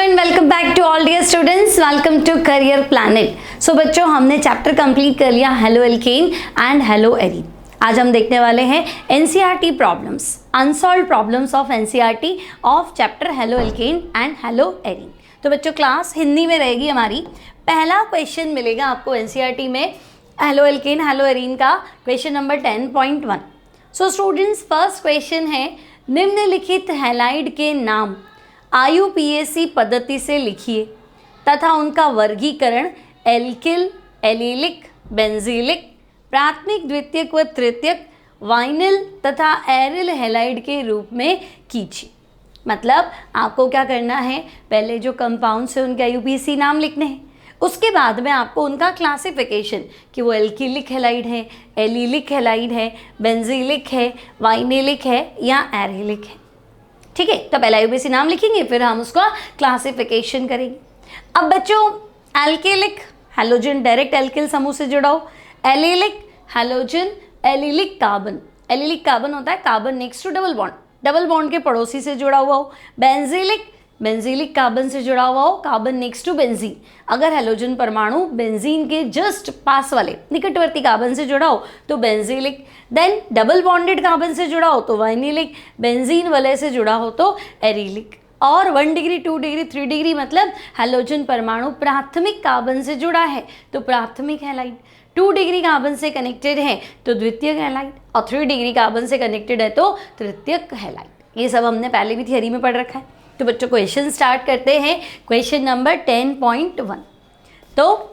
And welcome back to all dear students, welcome to career planet. So बच्चों, हमने chapter complete कर लिया haloalkane and haloarene. आज हम देखने वाले हैं NCERT problems, unsolved problems of NCERT of chapter haloalkane and haloarene. तो बच्चों, क्लास हिंदी में रहेगी हमारी। पहला क्वेश्चन मिलेगा आपको एनसीईआरटी में हेलो एल्केन हेलो एरीन का, question number 10.1। So students, first question है, निम्नलिखित हैलाइड के नाम आईयूपीएसी पद्धति से लिखिए तथा उनका वर्गीकरण एल्किल, एलिलिक, बेंजीलिक, प्राथमिक, द्वितीयक व तृतीयक, वाइनिल तथा एरिल हैलाइड के रूप में कीजिए। मतलब आपको क्या करना है, पहले जो कंपाउंड्स हैं उनके आईयूपीएसी नाम लिखने हैं, उसके बाद में आपको उनका क्लासिफिकेशन कि वो एल्किलिक हैलाइड है, एलिलिक हैलाइड है, बेंजीलिक है, वाइनिलिक है या एरिलिक है। ठीक है, तो पहले आईयूपीएसी नाम लिखेंगे, फिर हम उसका क्लासिफिकेशन करेंगे। अब बच्चों, एल्किलिक हैलोजन डायरेक्ट एल्किल समूह से जुड़ा हो, allylic halogen allylic carbon, allylic carbon होता है carbon next to double bond, double bond के पड़ोसी से जुड़ा हुआ हो, बेंजीलिक बेंजीलिक कार्बन से जुड़ा हुआ हो, कार्बन नेक्स्ट टू बेंजीन, अगर हैलोजन परमाणु बेंजीन के जस्ट पास वाले निकटवर्ती कार्बन से जुड़ा हो तो benzylic, then double bonded carbon से जुड़ा हो तो वाइनिलिक, बेंजीन वलय से जुड़ा हो तो एरिलिक। और 1 डिग्री 2 डिग्री 3 डिग्री मतलब हैलोजन परमाणु प्राथमिक कार्बन से जुड़ा है तो प्राथमिक हैलाइड, 2 डिग्री कार्बन से कनेक्टेड है तो द्वितीयक हैलाइड, और 3 डिग्री कार्बन से कनेक्टेड है तो तृतीयक हैलाइड। ये सब हमने पहले भी थियरी में पढ़ रखा है। तो बच्चों, क्वेश्चन स्टार्ट करते हैं। क्वेश्चन नंबर 10.1 तो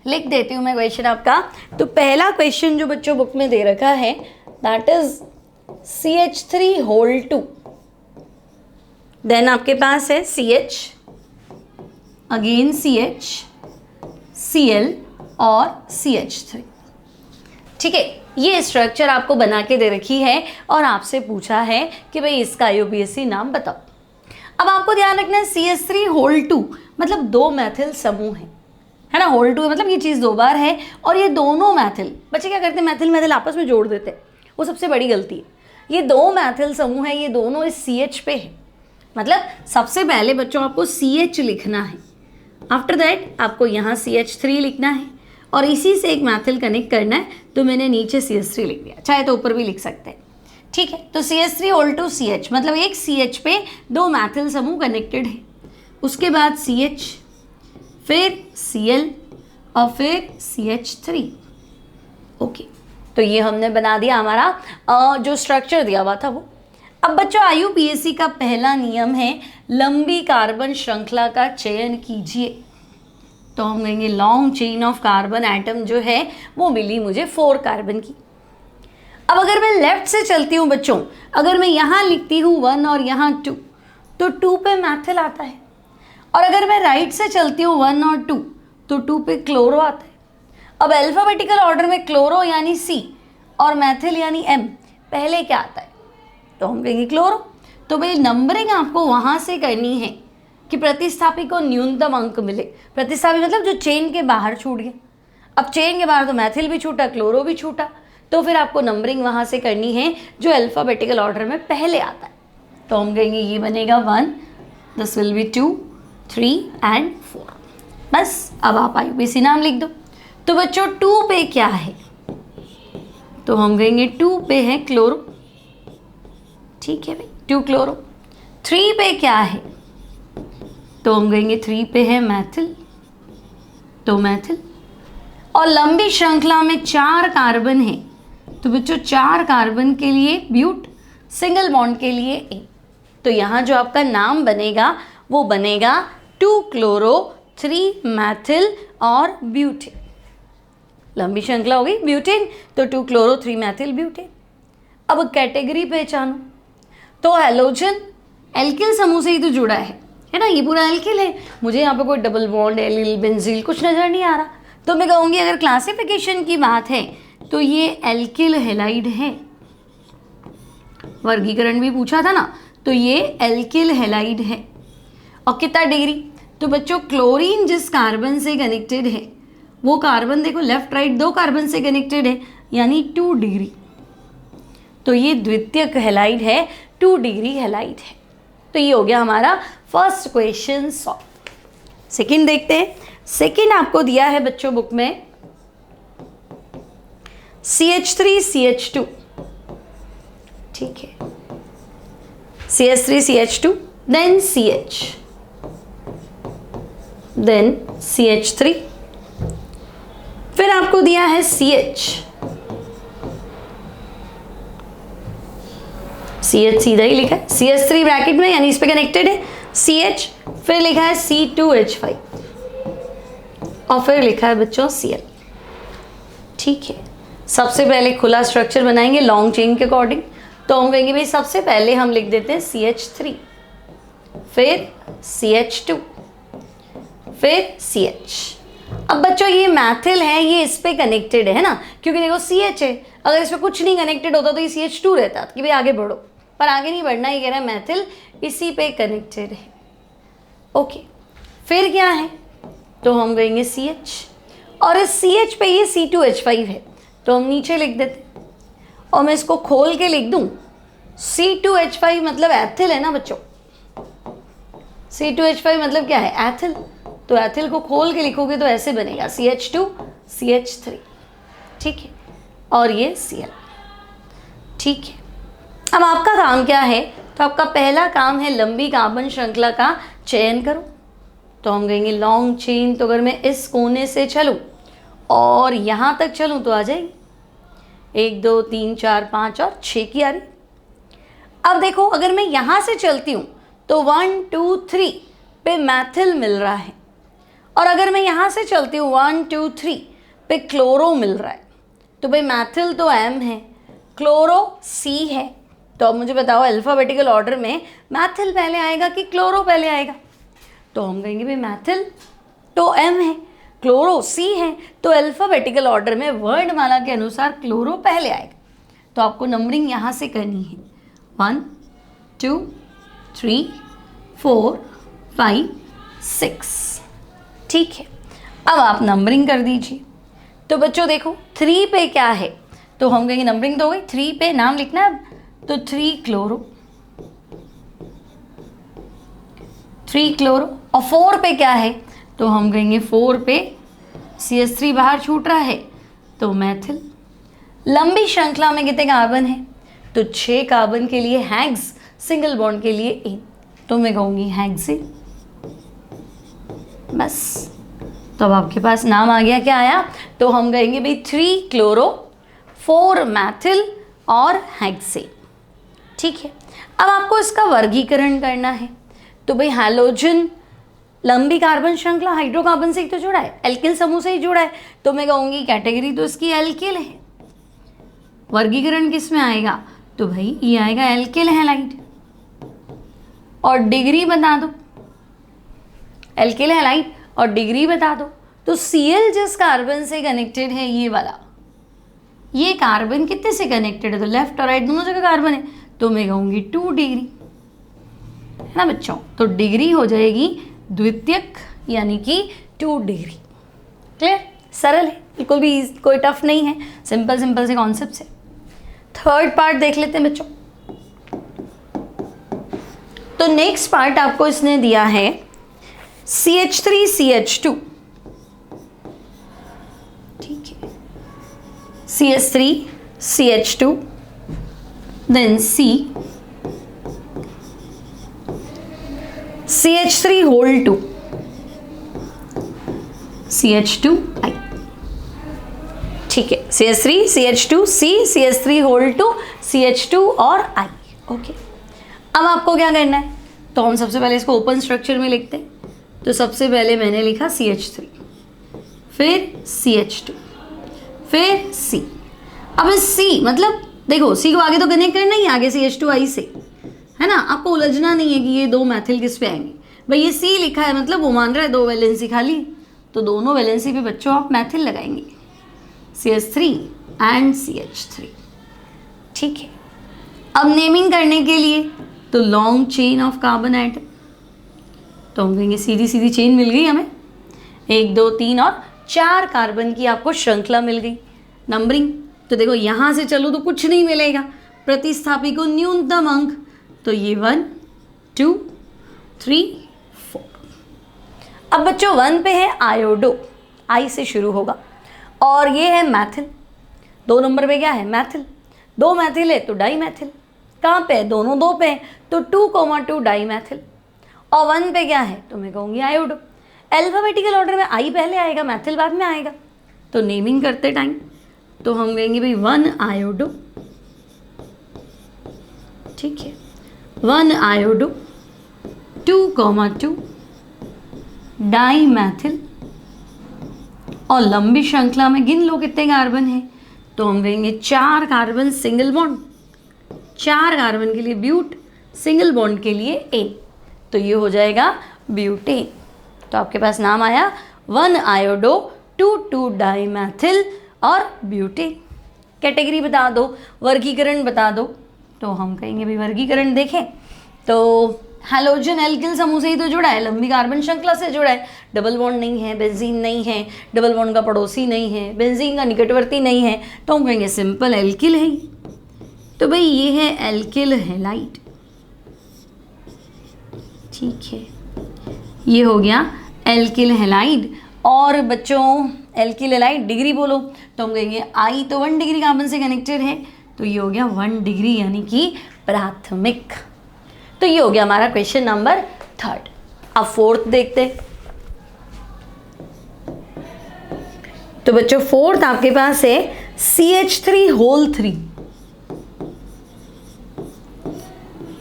लिख देती हूँ मैं क्वेश्चन आपका। तो पहला क्वेश्चन जो बच्चों बुक में दे रखा है दैट इज CH3 देन आपके पास है CH, अगेन CH, Cl और CH3। ठीक है, ये स्ट्रक्चर आपको बना के दे रखी है और आपसे पूछा है कि भाई इसका आईयूपीएसी नाम बताओ। अब आपको ध्यान रखना है CH3 मतलब 2 मैथिल समूह है ना, होल 2 मतलब ये चीज़ 2 बार है और ये दोनों मैथिल, बच्चे क्या करते हैं मैथिल मैथिल आपस में जोड़ देते हैं, वो सबसे बड़ी गलती है। ये 2 मैथिल समूह है, ये दोनों इस CH पे है। मतलब सबसे पहले बच्चों आपको CH लिखना है, आफ्टर दैट आपको यहाँ CH3 लिखना है और इसी से एक मैथिल कनेक्ट करना है, तो मैंने नीचे CH3 लिख दिया, चाहे तो ऊपर भी लिख सकते हैं। ठीक है, तो CH3 CH मतलब एक CH पे 2 मैथिल समूह कनेक्टेड है, उसके बाद CH, फिर Cl और फिर CH3। ओके, तो ये हमने बना दिया हमारा जो स्ट्रक्चर दिया हुआ था वो। अब बच्चों, आईयूपीएसी का पहला नियम है लंबी कार्बन श्रृंखला का चयन कीजिए। तो हम कहेंगे long chain of carbon atom जो है वो मिली मुझे 4 कार्बन की। अब अगर मैं लेफ्ट से चलती हूँ बच्चों, अगर मैं यहाँ लिखती हूँ 1 और यहाँ 2 तो 2 पे मैथिल आता है, और अगर मैं राइट से चलती हूँ 1 और 2 तो 2 पे क्लोरो आता है। अब अल्फाबेटिकल ऑर्डर में क्लोरो यानी C और मैथिल यानी M पहले क्या आता है, तो हम कहेंगे क्लोरो। तो भाई नंबरिंग आपको वहाँ से करनी है कि प्रतिस्थापी को न्यूनतम अंक मिले। प्रतिस्थापी मतलब जो चेन के बाहर छूट गया। अब चेन के बाहर तो मैथिल भी छूटा, क्लोरो भी छूटा, तो फिर आपको नंबरिंग वहाँ से करनी है जो अल्फ़ाबेटिकल ऑर्डर में पहले आता है। तो हम कहेंगे ये बनेगा 1, दिस विल बी 2, 3 एंड 4। बस अब आप आईयूपीएसी नाम लिख दो। तो बच्चों 2 पे क्या है, तो हम कहेंगे 2 पे है क्लोरो। ठीक है भाई, 2 क्लोरो। 3 पे क्या है, तो हम कहेंगे 3 पे है मैथिल, तो मैथिल। और लंबी श्रृंखला में 4 कार्बन है, तो बच्चों 4 कार्बन के लिए ब्यूट, सिंगल बॉन्ड के लिए ए। तो यहाँ जो आपका नाम बनेगा वो बनेगा 2 क्लोरो 3 मैथिल और ब्यूटेन। लंबी श्रृंखला हो गई ब्यूटेन, तो 2 क्लोरो 3 मैथिल ब्यूटेन। अब कैटेगरी पहचानो, तो हैलोजन एल्किल समूह से ही तो जुड़ा है ना, ये पूरा एल्किल है। मुझे यहाँ पे कोई डबल बॉन्ड, एलिल, बेंजील कुछ नज़र नहीं आ रहा, तो मैं कहूँगी अगर क्लासिफिकेशन की बात है तो ये एल्किल हैलाइड है। वर्गीकरण भी पूछा था ना, तो ये एल्किल हैलाइड है। और कितना डिग्री, तो बच्चों क्लोरीन जिस कार्बन से कनेक्टेड है वो कार्बन देखो लेफ्ट राइट 2 कार्बन से कनेक्टेड है यानी 2 डिग्री, तो ये द्वितीयक हैलाइड है, 2 डिग्री हैलाइड है। तो ये हो गया हमारा फर्स्ट क्वेश्चन सॉल्व। सेकंड देखते हैं। सेकंड आपको दिया है बच्चों बुक में CH3 CH2, ठीक है, CH3 CH2 then CH then CH3, फिर आपको दिया है CH सीधा ही लिखा है, CH3 ब्रैकेट में यानी इस पे कनेक्टेड है CH, फिर लिखा है C2H5 और फिर लिखा है बच्चों Cl, ठीक है। सबसे पहले खुला स्ट्रक्चर बनाएंगे लॉन्ग चेन के अकॉर्डिंग, तो हम कहेंगे भाई सबसे पहले हम लिख देते हैं CH3, फिर CH2, फिर CH। अब बच्चों ये मैथिल है, ये इस पे कनेक्टेड है ना, क्योंकि देखो CH है, अगर इस पे कुछ नहीं कनेक्टेड होता तो ये CH2 रहता कि भाई आगे बढ़ो, पर आगे नहीं बढ़ना, ये कह रहा है मैथिल इसी पे कनेक्टेड है। ओके, फिर क्या है, तो हम कहेंगे CH, और इस CH पे ये C2H5 है, तो हम नीचे लिख देते, और मैं इसको खोल के लिख दूं C2H5 मतलब एथिल है ना बच्चों, C2H5 मतलब क्या है, एथिल, तो एथिल को खोल के लिखोगे तो ऐसे बनेगा CH2 CH3, ठीक है, और ये Cl, ठीक है। अब आपका काम क्या है, तो आपका पहला काम है लंबी कार्बन श्रृंखला का चयन करो, तो हम कहेंगे लॉन्ग चेन, तो अगर मैं इस कोने से चलूं और यहाँ तक चलूं तो आ जाएगी 1 2 3 4 5 और 6 की आ रही। अब देखो अगर मैं यहाँ से चलती हूँ तो 1 2 3 पे मैथिल मिल रहा है, और अगर मैं यहाँ से चलती हूँ 1 2 3 पे क्लोरो मिल रहा है, तो भाई मैथिल तो M है, क्लोरो C है, तो अब मुझे बताओ अल्फ़ाबेटिकल ऑर्डर में मैथिल पहले आएगा कि क्लोरो पहले आएगा, तो हम कहेंगे भाई मैथिल तो M है, क्लोरो C है, तो अल्फ़ाबेटिकल ऑर्डर में वर्णमाला के अनुसार क्लोरो पहले आएगा, तो आपको नंबरिंग यहाँ से करनी है 1 2 3 4 5 6, ठीक है। अब आप नंबरिंग कर दीजिए, तो बच्चों देखो 3 पे क्या है, तो हम कहेंगे नंबरिंग तो हो गई, 3 पे नाम लिखना है, तो 3 क्लोरो, 3 क्लोरो, और 4 पे क्या है, तो हम कहेंगे 4 पे CH3 बाहर छूट रहा है, तो मैथिल। लंबी श्रृंखला में कितने कार्बन है, तो 6 कार्बन के लिए हेक्स, सिंगल बॉन्ड के लिए एन, तो मैं कहूँगी हेक्सेन, बस। तो अब आपके पास नाम आ गया, क्या आया, तो हम कहेंगे भाई 3 क्लोरो 4 मैथिल और हेक्सेन, ठीक है। अब आपको इसका वर्गीकरण करना है, तो भाई हैलोजन लंबी कार्बन श्रृंखला हाइड्रोकार्बन से ही तो जुड़ा है, एल्किल समूह से ही जुड़ा है, तो मैं कहूँगी कैटेगरी तो इसकी एल्किल है। वर्गीकरण किस में आएगा, तो भाई ये आएगा एल्किल हैलाइड, और डिग्री बता दो, एल्किल हैलाइड और डिग्री बता दो, तो Cl जिस कार्बन से कनेक्टेड है ये वाला, ये कार्बन कितने से कनेक्टेड है, तो लेफ्ट और राइट दोनों जगह कार्बन है, तो मैं कहूँगी 2 डिग्री, है ना बच्चों, तो डिग्री हो जाएगी द्वितीयक यानी कि 2 डिग्री। क्लियर, सरल है, बिल्कुल भी कोई टफ नहीं है, सिंपल सिंपल से कॉन्सेप्ट से। थर्ड पार्ट देख लेते हैं बच्चों। तो नेक्स्ट पार्ट आपको इसने दिया है CH3 CH2, ठीक है, CH3 CH2 then CH3 whole 2 CH2I, ठीक है, CH3 CH2 C CH3 whole 2 CH2 और I, ओके। अब आपको क्या करना है, तो हम सबसे पहले इसको ओपन स्ट्रक्चर में लिखते हैं, तो सबसे पहले मैंने लिखा CH3, फिर CH2, फिर C। अब इस C मतलब देखो C को आगे तो कनेक्ट करना ही, आगे CH2I से, है ना, आपको उलझना नहीं है कि ये 2 मैथिल किस पे आएंगे, भाई ये C लिखा है मतलब वो मान रहा है 2 वैलेंसी खाली, तो दोनों वैलेंसी पे बच्चों आप मैथिल लगाएंगे, CH3 एंड CH3, ठीक है। अब नेमिंग करने के लिए तो long chain of carbon atom, तो हम कहेंगे सीधी सीधी चेन मिल गई हमें, 1 2 3 और 4 कार्बन की आपको श्रृंखला मिल गई। नंबरिंग तो देखो यहाँ से चलो तो कुछ नहीं मिलेगा, प्रतिस्थापी को न्यूनतम अंक, तो ये 1 2 3 4। अब बच्चों 1 पे है आयोडो, आई से शुरू होगा, और ये है मैथिल। 2 नंबर पे क्या है? मैथिल। 2 मैथिल है तो डाई मैथिल। कहाँ पे है? दोनों 2 पे है तो 2,2 डाई मैथिल। और 1 पे क्या है? तो मैं कहूँगी आयोडो। अल्फाबेटिकल ऑर्डर में आई पहले आएगा, मैथिल बाद में आएगा, तो नेमिंग करते टाइम तो हम कहेंगे भाई 1 आयोडो, ठीक है, 1 आयोडो, 2,2 डाई मैथिल। और लंबी श्रृंखला में गिन लो कितने कार्बन है, तो हम कहेंगे 4 कार्बन सिंगल बॉन्ड, 4 कार्बन के लिए ब्यूट, सिंगल बॉन्ड के लिए एन, तो ये हो जाएगा ब्यूटेन। तो आपके पास नाम आया 1 आयोडो, 2,2 डाई मैथिल और ब्यूटेन। कैटेगरी बता दो, वर्गीकरण बता दो, तो हम कहेंगे भाई वर्गीकरण देखें तो हैलोजन एल्किल समूह से ही तो जुड़ा है, लंबी कार्बन श्रृंखला से जुड़ा है, डबल बॉन्ड नहीं है, बेंजीन नहीं है, डबल बॉन्ड का पड़ोसी नहीं है, बेंजीन का निकटवर्ती नहीं है, तो हम कहेंगे सिंपल एल्किल है। तो भाई ये है एल्किल हैलाइड, ठीक है, ये हो गया एल्किल हैलाइड। और बच्चों एल्किल हैलाइड डिग्री बोलो तो हम कहेंगे आई तो 1 डिग्री कार्बन से कनेक्टेड है, तो ये हो गया 1 डिग्री यानी कि प्राथमिक। तो ये हो गया हमारा क्वेश्चन नंबर 3। अब 4th देखते हैं। तो बच्चों 4th आपके पास है CH3 whole 3,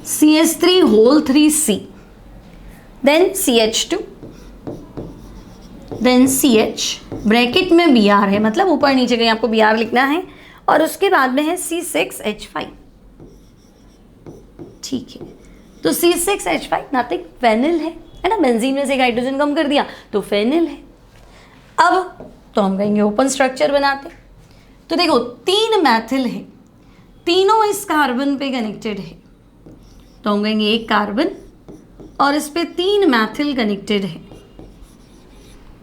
CH3 whole 3C, then CH2, then CH, bracket में Br है, मतलब ऊपर नीचे कहीं आपको Br लिखना है, और उसके बाद में है C6H5, ठीक है। तो C6H5 नथिंग, फेनिल है ना, बेंजीन में से एक हाइड्रोजन कम कर दिया तो फेनिल है। अब तो हम कहेंगे ओपन स्ट्रक्चर बनाते। तो देखो 3 मैथिल है, तीनों इस कार्बन पे कनेक्टेड है, तो हम कहेंगे एक कार्बन और इस पे 3 मैथिल कनेक्टेड है,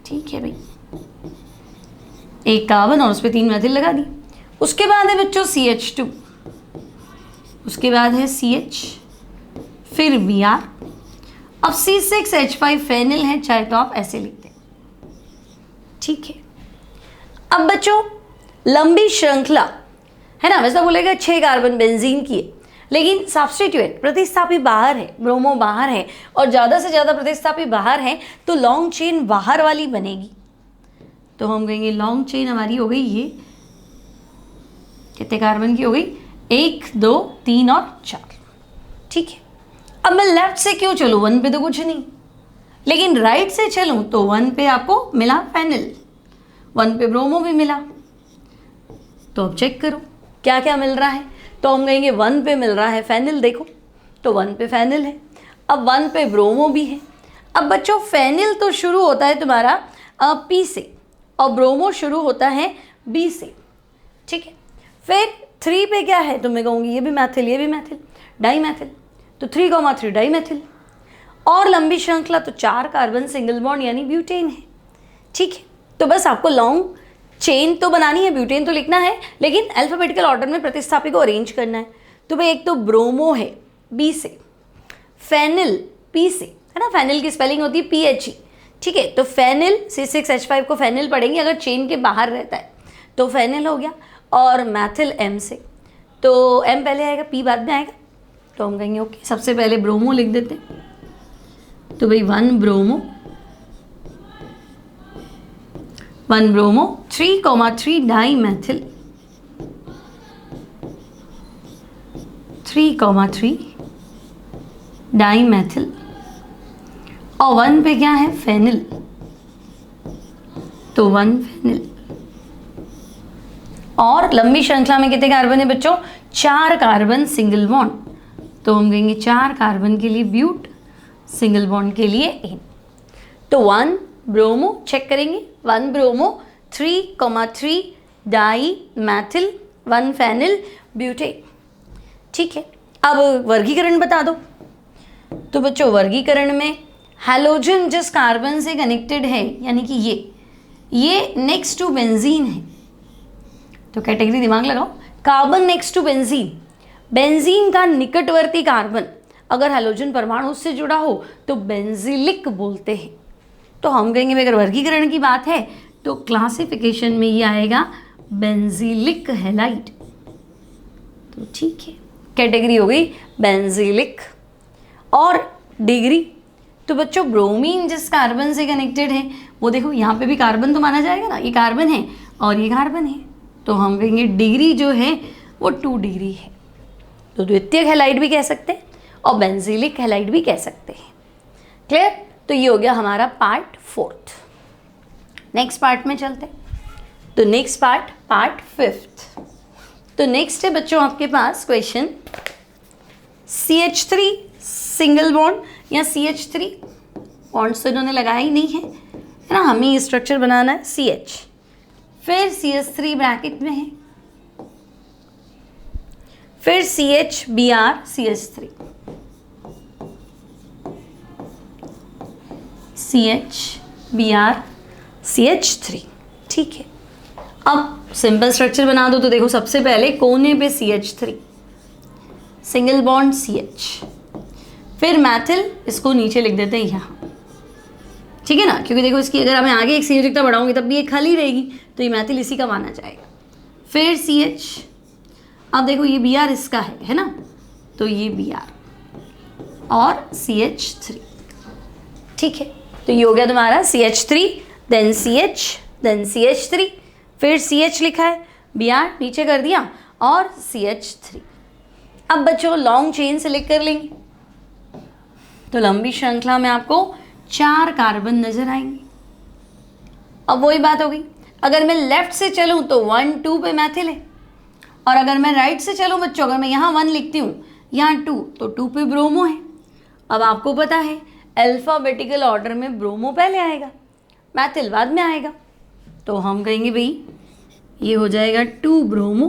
ठीक है भाई, एक कार्बन और उस पे 3 मैथिल लगा दी। उसके बाद है बच्चों CH2, उसके बाद है CH, फिर Br। अब C6H5 फेनिल है, चाहे तो आप ऐसे लिख दें, ठीक है। अब बच्चों लंबी श्रृंखला है ना, वैसा बोलेगा 6 कार्बन बेंजीन की है, लेकिन सब्स्टिट्यूएंट प्रतिस्थापी बाहर है, ब्रोमो बाहर है और ज़्यादा से ज़्यादा प्रतिस्थापी बाहर है, तो लॉन्ग चेन बाहर वाली बनेगी। तो हम कहेंगे लॉन्ग चेन हमारी हो गई ये, कितने कार्बन की हो गई? 1 2 3 और 4, ठीक है। अब मैं लेफ्ट से क्यों चलूँ, 1 पे तो कुछ नहीं, लेकिन राइट से चलूँ तो 1 पे आपको मिला फेनिल, 1 पे ब्रोमो भी मिला, तो अब चेक करो क्या क्या मिल रहा है। तो हम कहेंगे 1 पे मिल रहा है फेनिल, देखो तो 1 पे फेनिल है, अब 1 पे ब्रोमो भी है। अब बच्चों फेनिल तो शुरू होता है तुम्हारा P से और ब्रोमो शुरू होता है B से, ठीक है। फिर 3 पे क्या है, तो मैं कहूँगी ये भी मैथिल, ये भी मैथिल, डाई मैथिल, तो 3,3 डाई मैथिल। और लंबी श्रृंखला तो 4 कार्बन सिंगल बॉन्ड यानी ब्यूटेन है, ठीक है। तो बस आपको लॉन्ग चेन तो बनानी है, ब्यूटेन तो लिखना है, लेकिन अल्फाबेटिकल ऑर्डर में प्रतिस्थापी को अरेंज करना है। तो भाई एक तो ब्रोमो है B से, फेनिल P से, है ना, फेनिल की स्पेलिंग होती है PHE, ठीक है। तो फेनिल C6H5 को फेनिल पढ़ेंगे अगर चेन के बाहर रहता है तो फेनिल हो गया, और मैथिल M से, तो M पहले आएगा P बाद में आएगा, तो हम कहेंगे ओके सबसे पहले ब्रोमो लिख देते हैं। तो भाई 1 bromo, 1 bromo, 3,3 dimethyl, 3,3 dimethyl, और 1 पे क्या है फेनिल, तो 1 फेनिल। और लंबी श्रृंखला में कितने कार्बन है बच्चों? 4 कार्बन सिंगल बॉन्ड, तो हम कहेंगे 4 कार्बन के लिए ब्यूट, सिंगल बॉन्ड के लिए एन। तो 1 ब्रोमो चेक करेंगे, 1 bromo, 3,3 dimethyl, 1 phenylbutane, ठीक है। अब वर्गीकरण बता दो। तो बच्चों वर्गीकरण में हैलोजन जिस कार्बन से कनेक्टेड है, यानी कि ये नेक्स्ट टू बेंजीन है, तो कैटेगरी दिमाग लगाओ, carbon next to benzene, benzene का निकटवर्ती कार्बन अगर हैलोजन परमाणु उससे जुड़ा हो तो बेंजीलिक बोलते हैं। तो हम कहेंगे अगर वर्गीकरण की बात है तो क्लासिफिकेशन में ये आएगा बेंजीलिक हैलाइड। तो ठीक है, कैटेगरी हो गई बेंजीलिक। और डिग्री, तो बच्चों ब्रोमीन जिस कार्बन से कनेक्टेड है वो देखो यहाँ पे भी कार्बन तो माना जाएगा ना, ये कार्बन है और ये कार्बन है, तो हम कहेंगे डिग्री जो है वो 2 डिग्री है। तो द्वितीयक हैलाइड भी कह सकते हैं और बेंजीलिक हैलाइड भी कह सकते हैं। क्लियर? तो ये हो गया हमारा पार्ट 4। नेक्स्ट पार्ट में चलते हैं। तो नेक्स्ट पार्ट 5। तो नेक्स्ट है बच्चों आपके पास क्वेश्चन CH3 सिंगल बॉन्ड या CH3 बॉन्ड तो इन्होंने लगाया ही नहीं है ना, हमें ये स्ट्रक्चर बनाना है CH, फिर CH3 ब्रैकेट में है, फिर CH CH3 CH3। ठीक है, अब सिंपल स्ट्रक्चर बना दो। तो देखो सबसे पहले कोने पे CH3 सिंगल बॉन्ड CH, फिर मैथिल, इसको नीचे लिख देते हैं यहाँ, ठीक है ना, क्योंकि देखो इसकी अगर मैं आगे एक संयोजकता बढ़ाऊंगी तब भी ये खाली रहेगी, तो ये मैथिल इसी का माना जाएगा। फिर CH, अब देखो ये Br इसका है ना, तो ये Br और CH3। ठीक है, तो ये हो गया तुम्हारा CH3 then CH then CH3, फिर CH लिखा है, Br नीचे कर दिया और CH3। अब बच्चों लॉन्ग चेन सेलेक्ट कर लेंगे, तो लंबी श्रृंखला में आपको 4 कार्बन नजर आएंगे। अब वही बात होगी, अगर मैं लेफ्ट से चलूं तो 1 2 पे मैथिल है, और अगर मैं राइट से चलूं बच्चों, अगर मैं यहाँ 1 लिखती हूँ यहाँ 2 तो 2 पे ब्रोमो है। अब आपको पता है अल्फाबेटिकल ऑर्डर में ब्रोमो पहले आएगा, मैथिल बाद में आएगा, तो हम कहेंगे भाई ये हो जाएगा 2 ब्रोमो।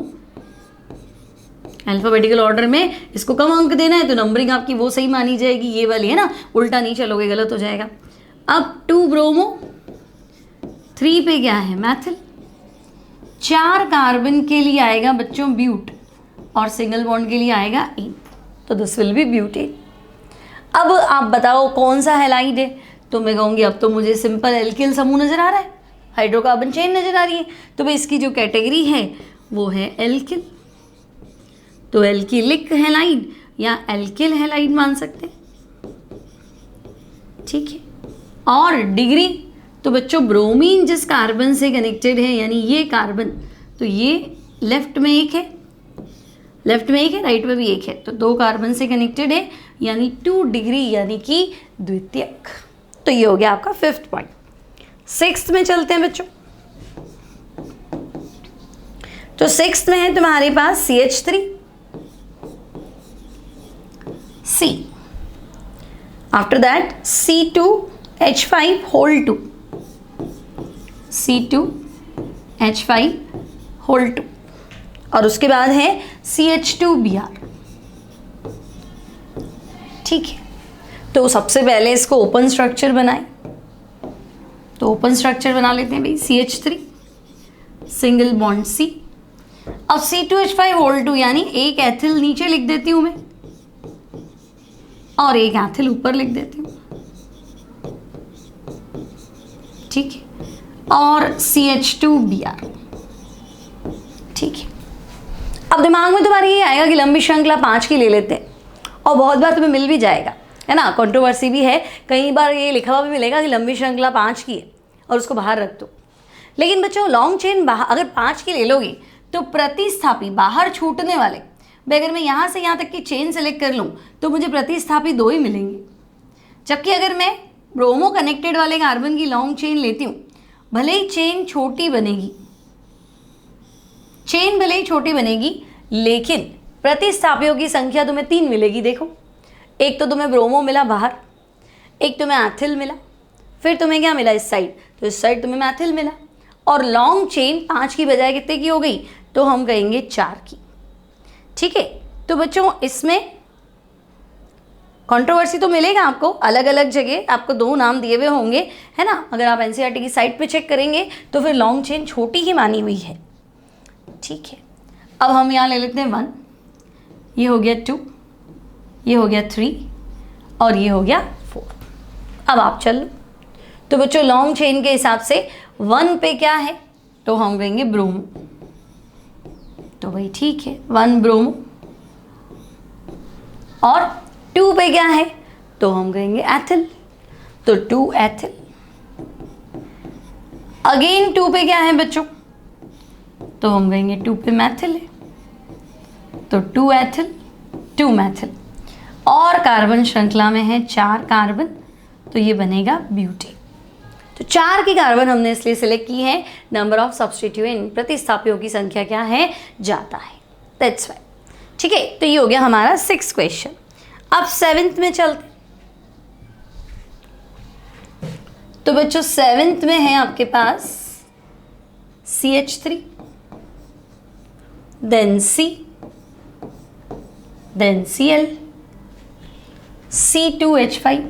अल्फाबेटिकल ऑर्डर में इसको कम अंक देना है तो नंबरिंग आपकी वो सही मानी जाएगी, ये वाली है ना, उल्टा नहीं चलोगे गलत हो जाएगा। अब 2 ब्रोमो, 3 पे क्या है मैथिल, 4 कार्बन के लिए आएगा बच्चों ब्यूट और सिंगल बॉन्ड के लिए आएगा इन, तो दिस विल बी ब्यूटेन। अब आप बताओ कौन सा हैलाइड है, तो मैं कहूँगी अब तो मुझे सिंपल एल्किल समूह नजर आ रहा है, हाइड्रोकार्बन चेन नजर आ रही है, तो भाई इसकी जो कैटेगरी है वो है एल्किल, तो एल्किलिक हैलाइड या एल्किल हैलाइड मान सकते हैं। ठीक है, और डिग्री, तो बच्चों ब्रोमीन जिस कार्बन से कनेक्टेड है यानी ये कार्बन, तो ये लेफ्ट में एक है, लेफ्ट में एक है, राइट में भी एक है, तो 2 कार्बन से कनेक्टेड है यानी 2 डिग्री यानी कि द्वितीयक। तो ये हो गया आपका 5th पॉइंट। 6th में चलते हैं बच्चों। तो 6th में है तुम्हारे पास CH3 C, after that C2H5 whole 2, C2H5 whole 2, और उसके बाद है CH2Br। ठीक है, तो सबसे पहले इसको ओपन स्ट्रक्चर बनाएं, तो ओपन स्ट्रक्चर बना लेते हैं भाई, CH3 सिंगल बॉन्ड C, अब C2H5 होल 2 यानी एक एथिल नीचे लिख देती हूं मैं और एक एथिल ऊपर लिख देती हूँ। ठीक है, और CH2Br। ठीक है, अब दिमाग में तुम्हारे ये आएगा कि लंबी श्रृंखला 5 की ले लेते हैं, और बहुत बार तुम्हें मिल भी जाएगा, है ना, कंट्रोवर्सी भी है, कई बार ये लिखा हुआ भी मिलेगा कि लंबी श्रृंखला 5 की है और उसको बाहर रख दो। लेकिन बच्चों लॉन्ग चेन अगर 5 की ले लोगी तो प्रतिस्थापी बाहर छूटने वाले, भाई अगर मैं यहाँ से यहाँ तक की चेन सेलेक्ट कर लूँ तो मुझे प्रतिस्थापी 2 ही मिलेंगे, जबकि अगर मैं ब्रोमो कनेक्टेड वाले कार्बन की लॉन्ग चेन लेती हूँ, भले ही चेन छोटी बनेगी, चेन भले ही छोटी बनेगी, लेकिन प्रतिस्थापियों की संख्या तुम्हें 3 मिलेगी। देखो, एक तो तुम्हें ब्रोमो मिला बाहर, एक तुम्हें एथिल मिला, फिर तुम्हें क्या मिला इस साइड, तो इस साइड तुम्हें मैथिल मिला, और लॉन्ग चेन 5 की बजाय कितने की हो गई, तो हम कहेंगे 4 की। ठीक है, तो बच्चों इसमें कंट्रोवर्सी तो मिलेगा आपको, अलग अलग जगह आपको 2 नाम दिए हुए होंगे, है ना। अगर आप एनसीईआरटी की साइट पे चेक करेंगे तो फिर लॉन्ग चेन छोटी ही मानी हुई है। ठीक है, अब हम यहाँ ले लेते हैं 1, ये हो गया 2, ये हो गया 3 और ये हो गया 4। अब आप चल लो। तो बच्चों लॉन्ग चेन के हिसाब से 1 पे क्या है, तो हम कहेंगे ब्रोमो। तो भाई ठीक है 1 ब्रोमो। और 2 पे क्या है, तो हम कहेंगे एथिल, तो 2 एथिल। अगेन 2 पे क्या है बच्चों, तो हम कहेंगे 2 पे मैथिल है, तो 2 एथिल 2 मैथिल। और कार्बन श्रृंखला में है 4 कार्बन, तो ये बनेगा ब्यूटेन। तो 4 की कार्बन हमने इसलिए सिलेक्ट की है, नंबर ऑफ सब्स्टिट्यूएंट प्रतिस्थापियों की संख्या क्या है, ज़्यादा है, दैट्स वाई। ठीक है, तो ये हो गया हमारा 6th क्वेश्चन। अब 7th में चलते। तो बच्चों 7th में है आपके पास CH3, then C, then Cl, C2H5,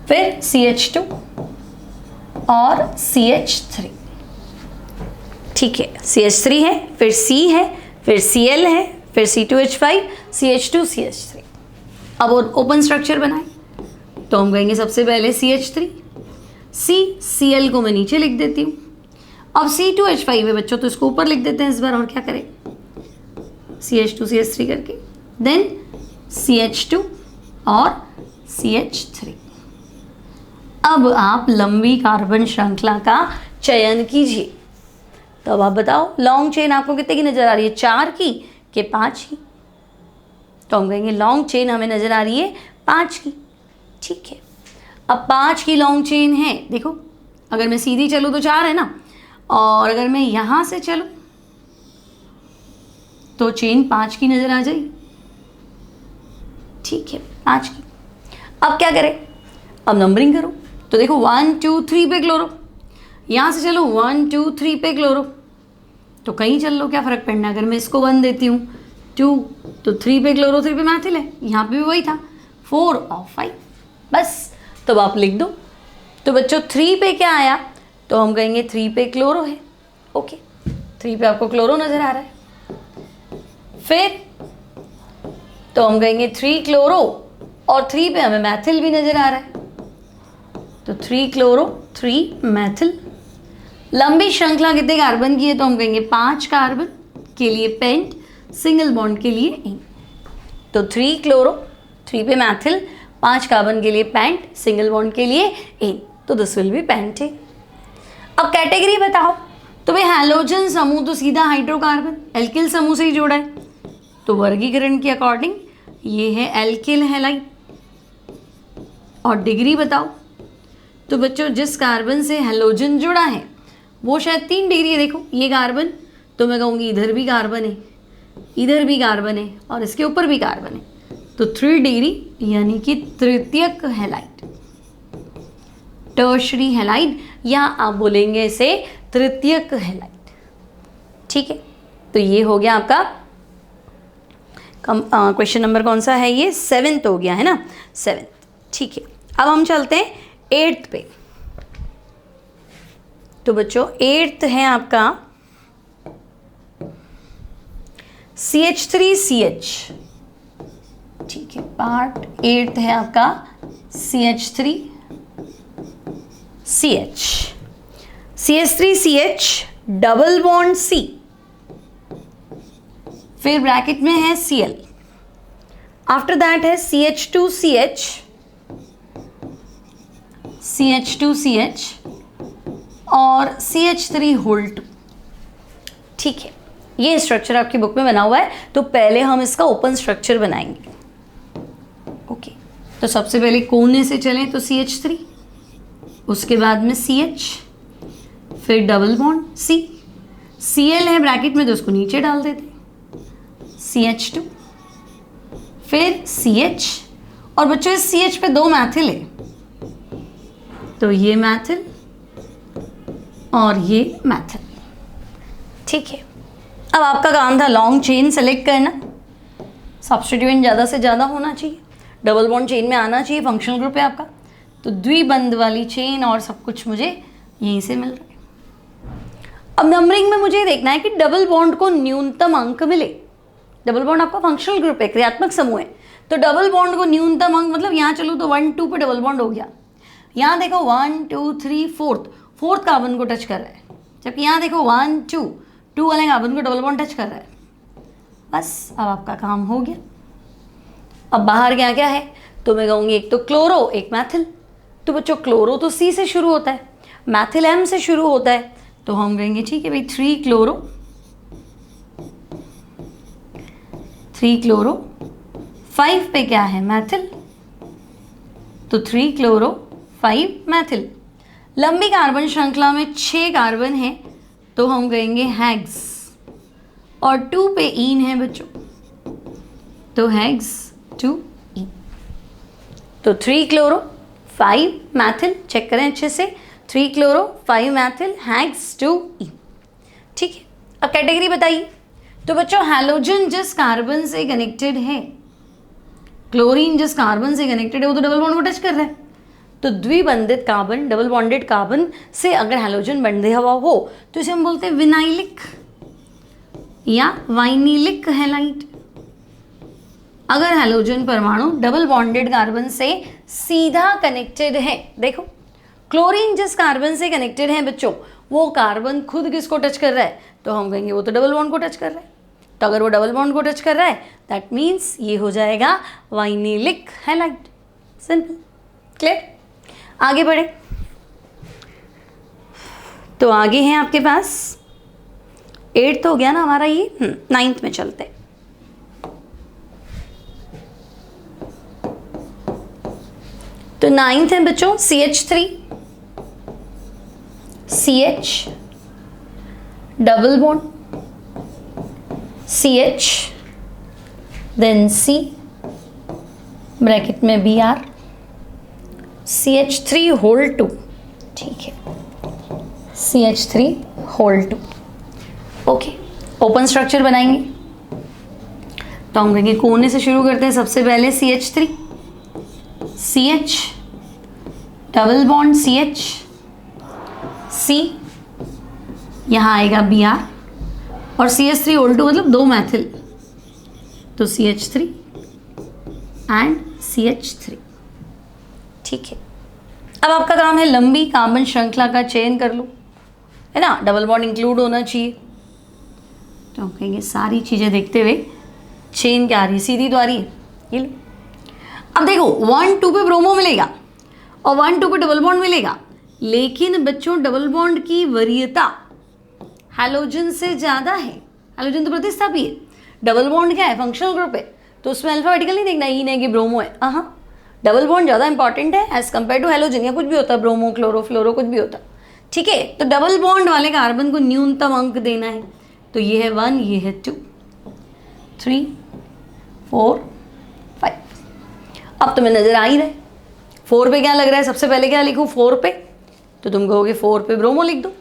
फिर CH2 और CH3। ठीक है, CH3 है, फिर C है, फिर Cl है, फिर C2H5, CH2, CH3। अब ओपन स्ट्रक्चर बनाए, तो हम कहेंगे सबसे पहले CH3, Cl को मैं नीचे लिख देती हूँ। अब C2H5 है बच्चों, तो इसको ऊपर लिख देते हैं इस बार, और क्या करें, CH2 CH3 करके, देन CH2 और CH3। अब आप लंबी कार्बन श्रृंखला का चयन कीजिए। तो अब आप बताओ लॉन्ग चेन आपको कितने की नजर आ रही है, 4 की कि 5 की? तो हम कहेंगे लॉन्ग चेन हमें नजर आ रही है 5 की। ठीक है, अब 5 की लॉन्ग चेन है। देखो अगर मैं सीधी चलूँ तो 4 है ना, और अगर मैं यहाँ से चलूँ तो चेन 5 की नजर आ जाएगी। ठीक है, 5 की। अब क्या करें, अब नंबरिंग करो। तो देखो 1 2 3 पे क्लोरो, यहाँ से चलो 1 2 3 पे क्लोरो, तो कहीं चल लो, क्या फ़र्क पड़ना। अगर मैं इसको 1 देती हूँ 2, तो 3 पे क्लोरो 3 पे मैथिल है, यहाँ पे भी वही था 4 और 5, बस। तो अब आप लिख दो। तो बच्चों 3 पे क्या आया, तो हम कहेंगे 3 पे क्लोरो है। ओके, 3 पे आपको क्लोरो नज़र आ रहा है। फिर तो हम कहेंगे 3 क्लोरो, और 3 पे हमें मैथिल भी नज़र आ रहा है, तो 3 क्लोरो 3 मैथिल। लंबी श्रृंखला कितने कार्बन की है, तो हम कहेंगे 5 कार्बन के लिए पेंट, सिंगल बॉन्ड के लिए इन। तो 3 क्लोरो 3 पे मैथिल, 5 कार्बन के लिए पेंट, सिंगल बॉन्ड के लिए इन, तो दिस विल बी पेंटेन। अब कैटेगरी बताओ। तो भाई हैलोजन समूह तो सीधा हाइड्रोकार्बन, एल्किल समूह से ही जोड़ा है, तो वर्गीकरण के अकॉर्डिंग ये है एल्किल हैलाइड। और डिग्री बताओ। तो बच्चों जिस कार्बन से हैलोजन जुड़ा है वो शायद 3 डिग्री है। देखो ये कार्बन, तो मैं कहूँगी इधर भी कार्बन है, इधर भी कार्बन है, और इसके ऊपर भी कार्बन है, तो 3 डिग्री यानी कि तृतीयक हैलाइड, टर्शरी हैलाइड, या आप बोलेंगे इसे तृतीयक हैलाइड। ठीक है, तो ये हो गया आपका क्वेश्चन नंबर कौन सा है, ये 7th हो गया है ना, 7th। ठीक है, अब हम चलते हैं 8th पे। तो बच्चों 8th है आपका CH3CH। ठीक है, पार्ट 8th है आपका CH3CH, CH3CH double bond C, फिर ब्रैकेट में है Cl, आफ्टर दैट है CH2CH, CH2CH और CH3 होल 2। ठीक है, ये स्ट्रक्चर आपकी बुक में बना हुआ है, तो पहले हम इसका ओपन स्ट्रक्चर बनाएंगे। ओके, तो सबसे पहले कोने से चलें तो CH3, उसके बाद में CH, फिर डबल बॉन्ड C, Cl है ब्रैकेट में तो उसको नीचे डाल देते, CH2, फिर CH, और बच्चों इस CH पे 2 मैथिल है, तो ये मैथिल और ये मैथिल। ठीक है, अब आपका काम था लॉन्ग चेन सेलेक्ट करना, सब्स्टिट्यूएंट ज़्यादा से ज़्यादा होना चाहिए, डबल बॉन्ड चेन में आना चाहिए, फंक्शनल ग्रुप है आपका, तो द्विबंध वाली चेन और सब कुछ मुझे यहीं से मिल रहा है। अब नंबरिंग में मुझे देखना है कि डबल बॉन्ड को न्यूनतम अंक मिले। डबल बॉन्ड आपका फंक्शनल ग्रुप है, क्रियात्मक समूह है। तो डबल बॉन्ड को न्यूनतम अंक, मतलब यहाँ चलो तो 1 2 पे डबल बॉन्ड हो गया, यहाँ देखो 1 2 3 फोर्थ कार्बन को टच कर रहा है, जबकि यहाँ देखो 1 2 वाले कार्बन को डबल बॉन्ड टच कर रहा है। बस अब आपका काम हो गया। अब बाहर क्या क्या है तो मैं कहूँगी एक तो क्लोरो, एक मैथिल। तो बच्चों क्लोरो तो C से शुरू होता है, मैथिल M से शुरू होता है, तो हम कहेंगे ठीक है भाई 3 क्लोरो 5 पे क्या है मैथिल, तो 3 क्लोरो 5 मैथिल। लंबी कार्बन श्रृंखला में 6 कार्बन है तो हम कहेंगे हेक्स, और 2 पे ईन है बच्चों, तो हेक्स 2 ई। तो 3 क्लोरो 5 मैथिल, चेक करें अच्छे से, 3 क्लोरो 5 मैथिल हेक्स 2 ई। ठीक है, अब कैटेगरी बताइए। तो बच्चों हैलोजन जिस कार्बन से कनेक्टेड है, क्लोरीन जिस कार्बन से कनेक्टेड है वो तो डबल बॉन्ड को टच कर रहा है, तो द्विबंधित कार्बन, डबल बॉन्डेड कार्बन से अगर हैलोजन बंधे हुआ हो तो इसे हम बोलते हैं विनाइलिक या वाइनिलिक हैलाइड। अगर हैलोजन परमाणु डबल बॉन्डेड कार्बन से सीधा कनेक्टेड है, देखो क्लोरीन जिस कार्बन से कनेक्टेड है बच्चों, वो कार्बन खुद किसको टच कर रहा है, तो हम कहेंगे वो तो डबल बॉन्ड को टच कर रहा है। तो अगर वो डबल बॉन्ड को टच कर रहा है दैट मीन्स ये हो जाएगा वाइनिलिक हैलाइड। Simple, clear. आगे बढ़े तो आगे हैं आपके पास 8th हो गया ना हमारा ये, 9th में चलते। तो 9th है बच्चों CH3, CH double bond CH then C bracket में Br CH3 होल 2, ठीक है CH3 whole 2। Okay, open structure बनाएंगे तो हम कहेंगे कोने से शुरू करते हैं। सबसे पहले CH3, CH double bond CH C, यहाँ आएगा Br और CH3 होल 2 मतलब 2 मैथिल, तो CH3 एंड CH3। ठीक है, अब आपका काम है लंबी कार्बन श्रृंखला का चयन कर लो, है ना, डबल बॉन्ड इंक्लूड होना चाहिए। तो हम कहेंगे सारी चीज़ें देखते हुए चेन क्या आ रही है, सीधी तो आ रही है, ये लो। अब देखो 1 2 पे ब्रोमो मिलेगा और 1 2 पे डबल बॉन्ड मिलेगा, लेकिन बच्चों डबल बॉन्ड की वरीयता हैलोजन से ज़्यादा है। हैलोजन तो प्रतिस्थापी है, डबल बॉन्ड क्या है, फंक्शनल ग्रुप है, तो उसमें अल्फाबेटिकल नहीं देखना ईन है कि ब्रोमो है। हाँ, डबल बॉन्ड ज़्यादा इंपॉर्टेंट है एज कम्पेयर टू हैलोजन, या कुछ भी होता है, ब्रोमो क्लोरो फ्लोरो कुछ भी होता। ठीक है, तो डबल बॉन्ड वाले कार्बन को न्यूनतम अंक देना है, तो ये है 1, ये है 2 3 4 5। अब तुम्हें नजर आ ही रहा है 4 पे क्या लग रहा है, सबसे पहले क्या लिखूँ 4 पे, तो तुम कहोगे 4 पे ब्रोमो लिख दो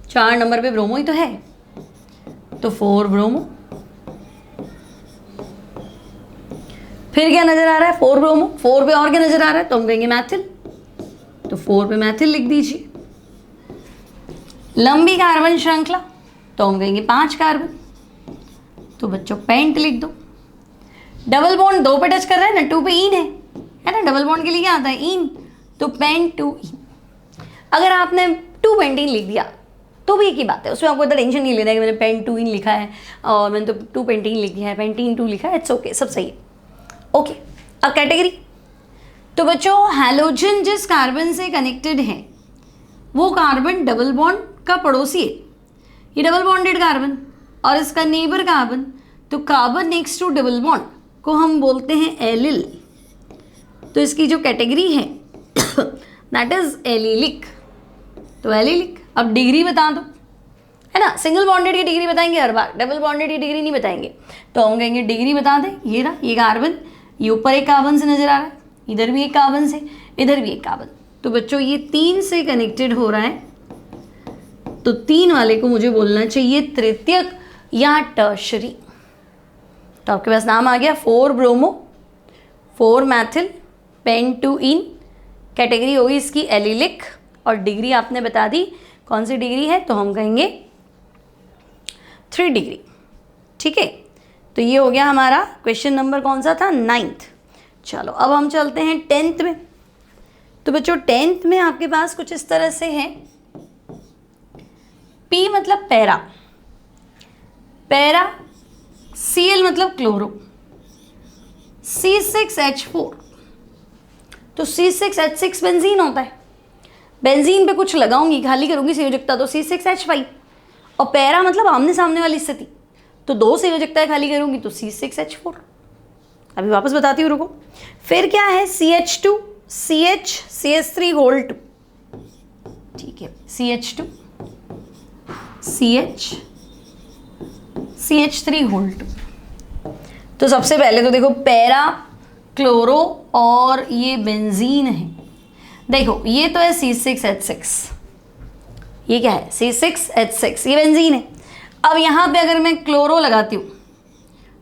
4 नंबर पे ब्रोमो ही तो है, तो 4 ब्रोमो। फिर क्या नजर आ रहा है 4 ब्रोमो, 4 पे और क्या नजर आ रहा है, तो हम कहेंगे मैथिल, तो 4 पे मैथिल लिख दीजिए। लंबी कार्बन श्रृंखला तो हम कहेंगे 5 कार्बन, तो बच्चों पेंट लिख दो। डबल बॉन्ड 2 पे टच कर रहा है ना, 2 पे ईन है ना, डबल बॉन्ड के लिए क्या आता है ईन, तो पेंट 2 ईन। अगर आपने 2 पेंटीन लिख दिया तो भी एक ही बात है, उसमें आपको इतना टेंशन नहीं लेना है कि मैंने पेंट 2 इन लिखा है और मैंने तो 2 पेंटीन लिखी है, पेंटीन 2 लिखा है, इट्स ओके, सब सही है। ओके, अब कैटेगरी। तो बच्चों हैलोजन जिस कार्बन से कनेक्टेड है वो कार्बन डबल बॉन्ड का पड़ोसी है, ये डबल बॉन्डेड कार्बन और इसका नेबर कार्बन, तो carbon next to double bond को हम बोलते हैं एलिल। तो इसकी जो कैटेगरी है दैट इज एलिलिक, तो एलिलिक। अब डिग्री बता दो, है ना, सिंगल बॉन्डेड की डिग्री बताएंगे हर बार, डबल बॉन्डेड की डिग्री नहीं बताएंगे, तो हम कहेंगे डिग्री बता दें। ये ना, ये कार्बन, ये ऊपर एक कार्बन से नजर आ रहा है, इधर भी एक कार्बन से, इधर भी एक कार्बन, तो बच्चों ये 3 से कनेक्टेड हो रहा है, तो 3 वाले को मुझे बोलना चाहिए तृतीयक या टर्शरी। तो आपके पास नाम आ गया 4 ब्रोमो 4 मैथिल पेन 2 इन, कैटेगरी होगी इसकी एलिलिक, और डिग्री आपने बता दी कौन सी डिग्री है, तो हम कहेंगे 3 डिग्री। ठीक है, तो ये हो गया हमारा क्वेश्चन नंबर कौन सा था, 9th। चलो अब हम चलते हैं 10th में। तो बच्चों 10th में आपके पास कुछ इस तरह से है, P मतलब पैरा, पैरा, Cl मतलब क्लोरो, C6H4। तो C6H6 बेंजीन होता है, बेंजीन पे कुछ लगाऊंगी, खाली करूंगी संयोजकता तो C6H5, और पैरा मतलब आमने सामने वाली स्थिति, तो 2 संयोजकताएं खाली करूंगी तो C6H4। अभी वापस बताती हूँ, रुको। फिर क्या है, CH2, CH, CH3 होल 2, ठीक है, CH2, CH, CH3 होल 2। तो सबसे पहले तो देखो पैरा, क्लोरो और ये बेंजीन है। देखो ये तो है C6H6, ये क्या है, C6H6, ये बेंजीन है। अब यहाँ पे अगर मैं क्लोरो लगाती हूँ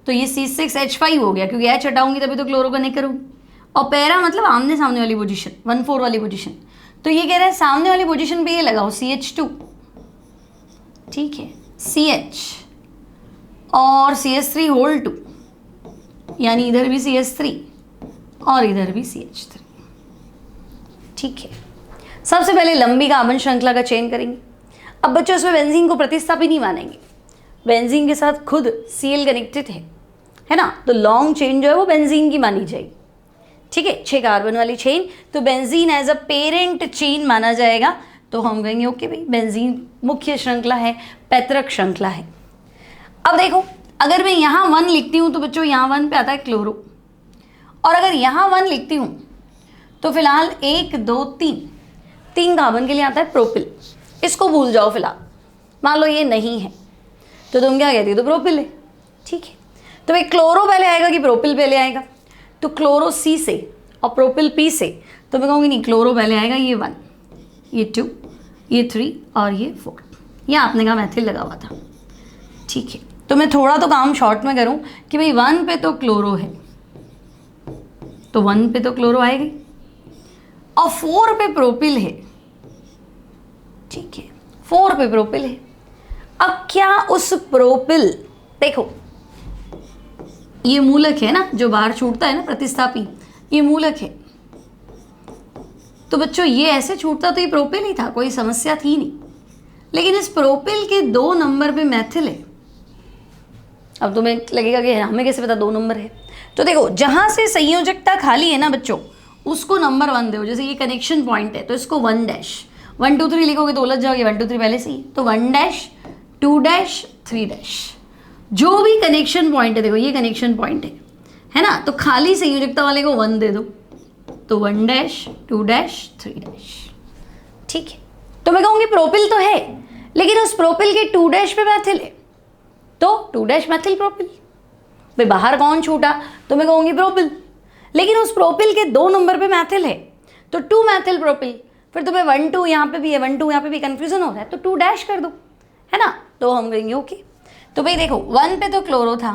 तो ये C6H5 हो गया, क्योंकि H हटाऊंगी तभी तो क्लोरो कनेक्ट करूँगी। और पैरा मतलब आमने सामने वाली पोजीशन, 1,4 वाली पोजीशन, तो ये कह रहा है सामने वाली पोजीशन पे ये लगाओ CH2, ठीक है, CH और CH3 होल 2, यानी इधर भी CH3 और इधर भी CH3, ठीक है। सबसे पहले लंबी कार्बन श्रृंखला का चयन करेंगे। अब बच्चों इसमें बेंजीन को प्रतिस्थापी नहीं मानेंगे, बेंजीन के साथ खुद Cl कनेक्टेड है ना, तो लॉन्ग चेन जो है वो बेंजीन की मानी जाएगी, ठीक है, 6 कार्बन वाली चेन, तो benzene as a parent chain माना जाएगा। तो हम कहेंगे ओके भाई, बेंजीन मुख्य श्रृंखला है, पैतृक श्रृंखला है। अब देखो अगर मैं यहाँ 1 लिखती हूँ तो बच्चों यहाँ 1 पे आता है क्लोरो, और अगर यहाँ 1 लिखती हूँ तो फिलहाल 1, 2, 3 कार्बन के लिए आता है प्रोपिल। इसको भूल जाओ फिलहाल, मान लो ये नहीं है तो तुम क्या कहती हो, तो प्रोपिल है, ठीक है। तो भाई क्लोरो पहले आएगा कि प्रोपिल पहले आएगा, तो क्लोरो C से और प्रोपिल P से, तो मैं कहूँगी नहीं, क्लोरो पहले आएगा, ये 1, ये 2, ये 3 और ये 4। ये आपने कहा मैथिल लगा हुआ था, ठीक है। तो मैं थोड़ा तो काम शॉर्ट में करूँ कि भाई 1 पे तो क्लोरो है, तो 1 पे तो क्लोरो आएगी, और 4 पे प्रोपिल है, ठीक है, 4 पे प्रोपिल है। अब क्या उस प्रोपिल, देखो ये मूलक है ना, जो बाहर छूटता है ना प्रतिस्थापी, ये मूलक है, तो बच्चों ये ऐसे छूटता तो ये प्रोपिल ही था, कोई समस्या थी नहीं। लेकिन इस प्रोपिल के 2 नंबर पे मैथिल है। अब तुम्हें लगेगा कि हमें कैसे पता 2 नंबर है, तो देखो जहां से संयोजकता खाली है ना बच्चों, उसको नंबर 1 दो। जैसे ये कनेक्शन पॉइंट है तो इसको 1 डैश, 1 2 3 लिखोगे तो उलझ जाओगे, 1 2 3 पहले से ही, तो 1 डैश, 2 डैश, 3 डैश, जो भी कनेक्शन पॉइंट है, देखो ये कनेक्शन पॉइंट है ना, तो खाली संयोजकता वाले को 1 दे दो, तो 1 डैश, 2 डैश, 3 डैश, ठीक है। तो मैं कहूँगी प्रोपिल तो है, लेकिन उस प्रोपिल के 2 डैश पे मैथिल है, तो 2 डैश मैथिल प्रोपिल। भाई बाहर कौन छूटा, तो मैं कहूँगी प्रोपिल, लेकिन उस प्रोपिल के 2 नंबर पे मैथिल है, तो 2 मैथिल प्रोपिल। फिर तुम्हें 1 2 यहाँ पे भी है, 1 2 यहाँ पे भी कंफ्यूजन हो रहा है, तो 2 डैश कर दो, है ना, तो हम कहेंगे ओके। तो भाई देखो 1 पे तो क्लोरो था,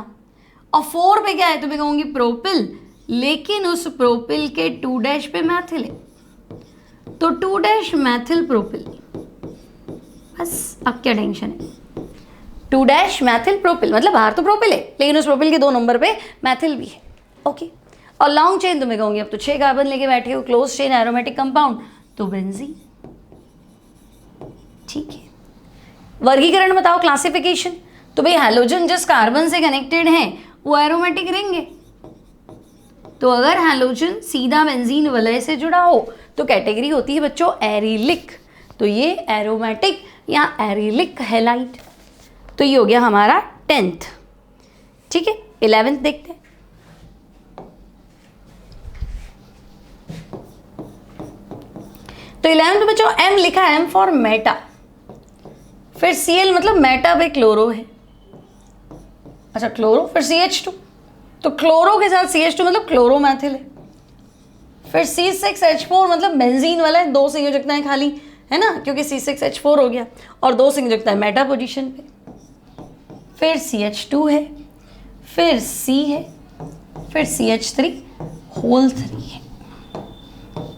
और 4 पे क्या है, तो मैं कहूँगी प्रोपिल, लेकिन उस प्रोपिल के 2 डैश पे मैथिल है, तो 2 डैश मैथिल प्रोपिल। बस अब क्या टेंशन है, 2 डैश मैथिल प्रोपिल, मतलब बाहर तो प्रोपिल है लेकिन उस प्रोपिल के 2 नंबर पे मैथिल भी है, ओके। और लॉन्ग चेन तो मैं कहूँगी अब तो 6 कार्बन लेके बैठे हो, क्लोज चेन एरोमेटिक कंपाउंड, तो बेंजीन, ठीक है। वर्गीकरण बताओ, क्लासिफिकेशन, तो भाई हैलोजन जिस कार्बन से कनेक्टेड है वो एरोमेटिक रिंग है, तो अगर हैलोजन सीधा बेंजीन वलय से जुड़ा हो तो कैटेगरी होती है बच्चों एरिलिक, तो ये एरोमेटिक या एरिलिक हैलाइड। तो ये हो गया हमारा 10th, ठीक है। 11th देखते हैं। तो 11th बच्चों M लिखा है, M फॉर मेटा, फिर Cl मतलब मेटा पे क्लोरो है, अच्छा क्लोरो, फिर CH2, तो क्लोरो के साथ CH2 मतलब क्लोरो मैथिल है, फिर C6H4 मतलब बेंजीन वाला है, 2 संयोजकताएं खाली है ना, क्योंकि C6H4 हो गया, और 2 संयोजकताएं मेटा पोजीशन पे, फिर CH2 है, फिर C है, फिर CH3 होल 3 है।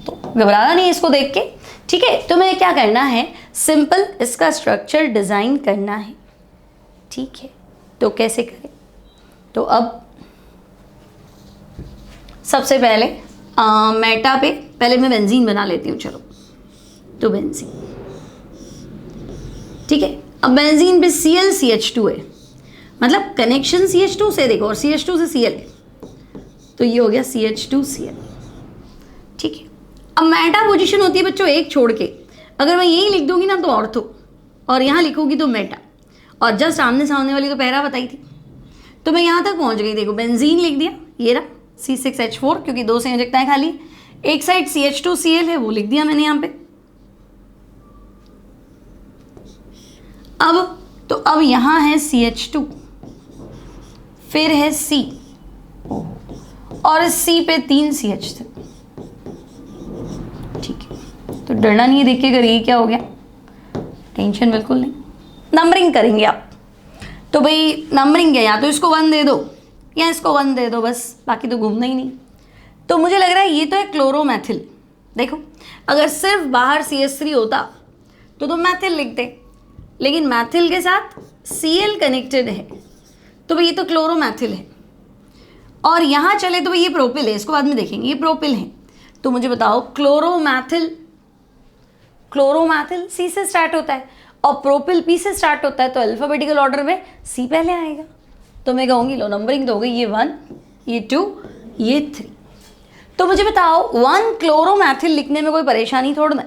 तो घबराना नहीं इसको देख के, ठीक है। तुम्हें क्या करना है, सिंपल इसका स्ट्रक्चर डिजाइन करना है, ठीक है। तो कैसे करें, तो अब सबसे पहले मेटा पे पहले मैं बेंजीन बना लेती हूँ, चलो। तो बेंजीन, ठीक है। अब बेंजीन पे ClCH2 है, मतलब कनेक्शन CH2 से देखो और CH2 से Cl है, तो ये हो गया CH2Cl, ठीक है। अब मेटा पोजीशन होती है बच्चों एक छोड़ के, अगर मैं यही लिख दूंगी ना तो ऑर्थो, और यहाँ लिखूंगी तो मेटा, और जस्ट आमने सामने वाली तो पैरा बताई थी। तो मैं यहाँ तक पहुँच गई, देखो बेंजीन लिख दिया, ये रहा C6H4, क्योंकि 2 संयोजकताएं खाली, एक साइड CH2Cl है वो लिख दिया मैंने यहाँ पे। अब यहाँ है CH2, फिर है C, और C पे 3 CH थे, ठीक है। तो डरना नहीं है देख के, अगर ये क्या हो गया, टेंशन बिल्कुल नहीं। नंबरिंग करेंगे आप, तो भाई नंबरिंग है, या तो इसको 1 दे दो या इसको 1 दे दो, बस, बाकी तो घूमना ही नहीं। तो मुझे लग रहा है ये तो है क्लोरोमैथिल। देखो अगर सिर्फ बाहर CH3 होता तो मैथिल लिखते, लेकिन मैथिल के साथ Cl कनेक्टेड है, तो भाई ये तो क्लोरोमैथिल है। और यहाँ चले तो भाई ये प्रोपिल है, इसको बाद में देखेंगे, ये प्रोपिल है। तो मुझे बताओ क्लोरोमैथिल, क्लोरोमैथिल C से स्टार्ट होता है और प्रोपिल P से स्टार्ट होता है, तो अल्फाबेटिकल ऑर्डर में C पहले आएगा। तो मैं कहूँगी लो नंबरिंग तो हो गई, ये 1, ये 2, ये 3। तो मुझे बताओ 1 क्लोरोमैथिल लिखने में कोई परेशानी थोड़ा ना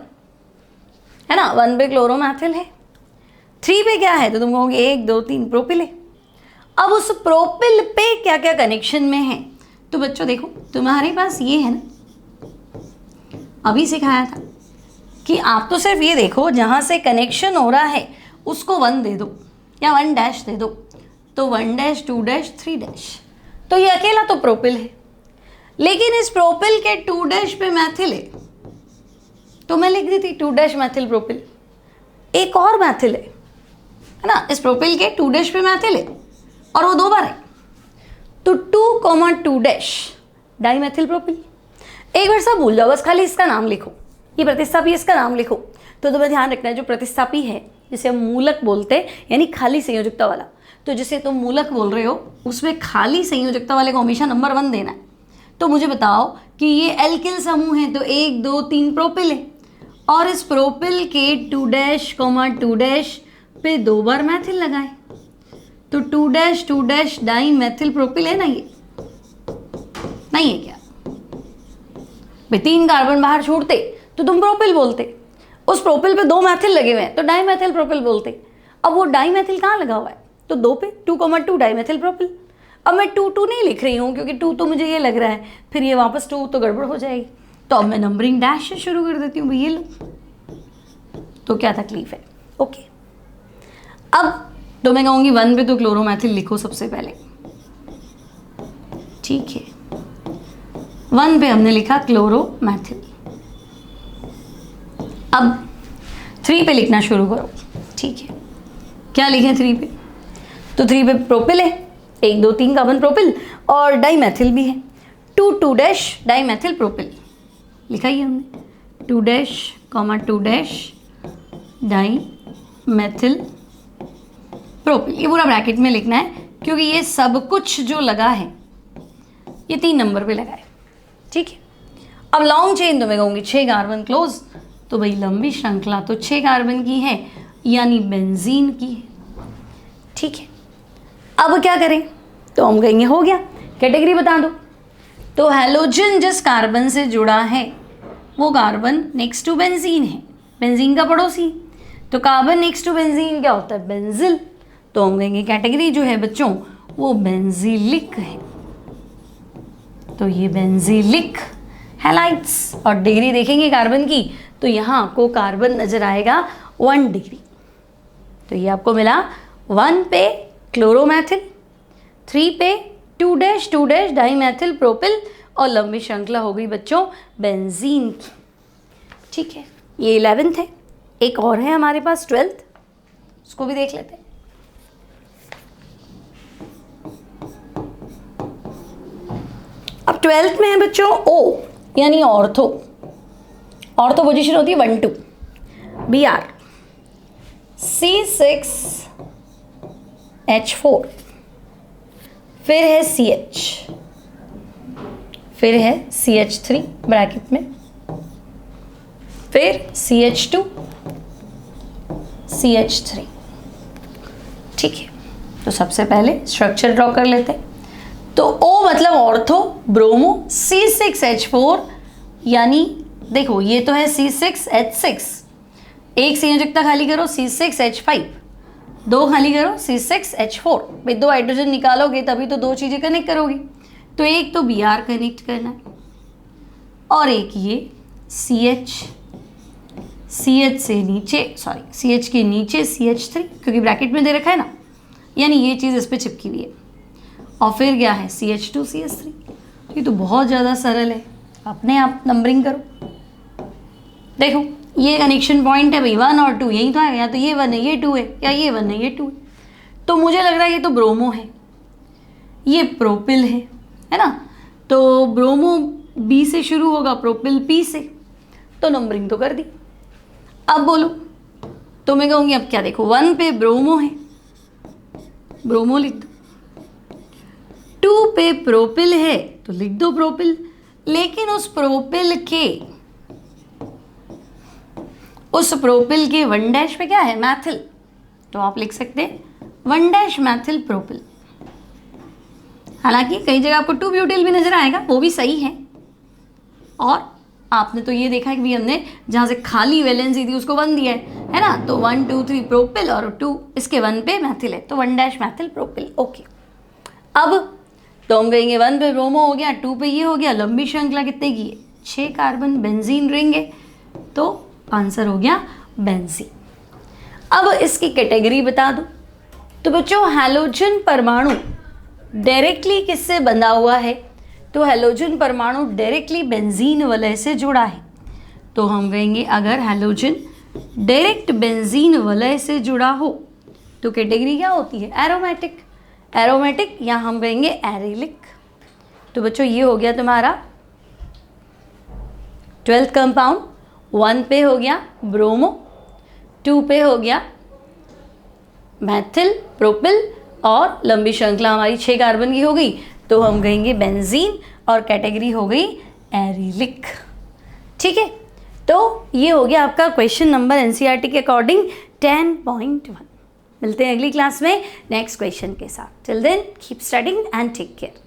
है ना, 1 पे क्लोरोमैथिल है, 3 पे क्या है, तो तुम कहोगे 1 2 3 प्रोपिल है। अब उस प्रोपिल पे क्या क्या कनेक्शन में है, तो बच्चों देखो तुम्हारे पास ये है ना, अभी सिखाया था कि आप तो सिर्फ ये देखो जहाँ से कनेक्शन हो रहा है उसको 1 दे दो या 1 डैश दे दो, तो 1 डैश 2 डैश 3 डैश, तो ये अकेला तो प्रोपिल है। लेकिन इस प्रोपिल के 2 डैश पे मैथिल है, तो मैं लिख दी थी 2 डैश मैथिल प्रोपिल। एक और मैथिल है ना, इस प्रोपिल के 2 डैश पे मैथिल है और वो 2 बार है, तो 2, 2 डैश डाइमेथिल प्रोपिल। एक बार सब भूल जाओ, बस खाली इसका नाम लिखो, ये प्रतिस्थापी इसका नाम लिखो। तो तुम्हें ध्यान रखना है जो प्रतिस्थापी है जिसे हम मूलक बोलते हैं, यानी खाली संयोजकता वाला, तो जिसे तुम मूलक बोल रहे हो उसमें खाली संयोजकता वाले को हमेशा नंबर 1 देना है। तो मुझे बताओ कि ये एल्किल समूह है, तो 1 2 3 प्रोपिल है, और इस प्रोपिल के 2 डैश 2 डैश पे 2 बार मैथिल लगाए, तो 2 डैश डाई मैथिल प्रोपिल है ना, ये नहीं है क्या भाई? 3 कार्बन बाहर छोड़ते तो तुम प्रोपिल बोलते, उस प्रोपिल पे 2 मैथिल लगे हुए हैं तो डाईमेथिल प्रोपिल बोलते। अब वो डाईमेथिल कहाँ लगा हुआ है, तो 2 पे 2, 2 डाईमेथिल प्रोपिल। अब मैं 2 2 नहीं लिख रही हूँ क्योंकि 2 तो मुझे ये लग रहा है फिर ये वापस 2 तो गड़बड़ हो जाएगी, तो अब मैं नंबरिंग डैश से शुरू कर देती हूँ भाई, ये लो, तो क्या तकलीफ है। ओके, अब तो मैं कहूँगी 1 पे तो क्लोरोमैथिल लिखो सबसे पहले, ठीक है। 1 पे हमने लिखा क्लोरोमैथिल। अब 3 पे लिखना शुरू करो, ठीक है। क्या लिखें 3 पे, तो 3 पे प्रोपिल है, 1 2 3 कार्बन प्रोपिल और डाईमेथिल भी है, 2 डैश डाईमेथिल प्रोपिल लिखा ही हमने, 2 डैश 2 डैश डाईमेथिल प्रोपिल, ये पूरा ब्रैकेट में लिखना है क्योंकि ये सब कुछ जो लगा है ये 3 नंबर पे लगा है, ठीक है। अब लॉन्ग चेन तो मैं कहूँगी 6 कार्बन क्लोज, तो भाई लंबी श्रृंखला तो 6 कार्बन की है, यानी बेंजीन की है, ठीक है। अब क्या करें, तो हम कहेंगे हो गया, कैटेगरी बता दो। तो हैलोजन जिस कार्बन से जुड़ा है वो कार्बन नेक्स्ट टू बेंजीन है, बेंजीन का पड़ोसी, तो कार्बन नेक्स्ट टू बेंजीन क्या होता है, बेंजिल। तो हम कहेंगे कैटेगरी जो है बच्चों वो बेंजीलिक है, तो ये बेंजीलिक हैलाइड्स। और डिग्री देखेंगे कार्बन की, तो यहाँ आपको कार्बन नजर आएगा 1 डिग्री, तो ये आपको मिला 1 पे क्लोरोमैथिल, 3 पे 2 डैश डाईमेथिल प्रोपिल, और लंबी श्रृंखला हो गई बच्चों बेंजीन की, ठीक है। ये 11th है, एक और है हमारे पास 12th, उसको भी देख लेते हैं। अब 12th में है बच्चों O यानी ऑर्थो, ऑर्थो पोजीशन होती है 1 2, Br C6H4, फिर है CH, फिर है CH3 ब्रैकेट में, फिर CH2, CH3। ठीक है, तो सबसे पहले स्ट्रक्चर ड्रॉ कर लेते हैं। तो O मतलब ऑर्थो ब्रोमो C6H4, यानी देखो ये तो है C6H6, एक संयोजकता खाली करो C6H5, दो खाली करो C6H4। भाई दो हाइड्रोजन निकालोगे तभी तो दो चीजें कनेक्ट करोगे, तो एक तो Br कनेक्ट करना है और एक ये CH से नीचे, सॉरी CH के नीचे CH3, क्योंकि ब्रैकेट में दे रखा है ना, यानी ये चीज़ इस पर चिपकी हुई है। और फिर क्या है CH2 CH3। ये तो बहुत ज़्यादा सरल है, अपने आप नंबरिंग करो। देखो ये कनेक्शन पॉइंट है भाई 1 और 2, यही तो है, या तो ये 1 है ये 2 है, या ये 1 है ये 2 है। तो मुझे लग रहा है ये तो ब्रोमो है, ये प्रोपिल है ना, तो ब्रोमो B से शुरू होगा, प्रोपिल P से, तो नंबरिंग तो कर दी। अब बोलो तो मैं कहूँगी अब क्या, देखो 1 पे ब्रोमो है, ब्रोमो लिख दो, 2 पे प्रोपिल है तो लिख दो प्रोपिल, लेकिन उस प्रोपिल के 1' पे क्या है, मैथिल, तो आप लिख सकते हैं 1' मैथिल प्रोपिल। हालांकि कई जगह आपको 2 ब्यूटिल भी नजर आएगा, वो भी सही है। और आपने तो ये देखा है कि भी हमने जहाँ से खाली वैलेंसी थी उसको 1 दिया है ना, तो 1 2 3 प्रोपिल और 2 इसके 1 पे मैथिल है, तो 1' मैथिल प्रोपिल। ओके, अब तो हम कहेंगे 1 पे ब्रोमो हो गया, 2 पे ये हो गया, लंबी श्रृंखला कितने की है, 6 कार्बन, बेंजीन रिंग है, तो आंसर हो गया बेंजीन। अब इसकी कैटेगरी बता दो। तो बच्चों हैलोजन परमाणु डायरेक्टली किससे बंधा हुआ है, तो हैलोजन परमाणु डायरेक्टली बेंजीन वलय से जुड़ा है। तो हम कहेंगे अगर हैलोजन डायरेक्ट बेंजीन वलय से जुड़ा हो तो कैटेगरी क्या होती है, एरोमेटिक, एरोमेटिक, या हम कहेंगे एरिलिक। तो बच्चों ये हो गया तुम्हारा 12th कंपाउंड। 1 पे हो गया ब्रोमो, 2 पे हो गया मैथिल प्रोपिल, और लंबी श्रृंखला हमारी 6 कार्बन की हो गई, तो हम कहेंगे बेंजीन, और कैटेगरी हो गई एरिलिक। ठीक है, तो ये हो गया आपका क्वेश्चन नंबर एनसीईआरटी के अकॉर्डिंग 10.1। मिलते हैं अगली क्लास में नेक्स्ट क्वेश्चन के साथ। Till then keep studying and take care.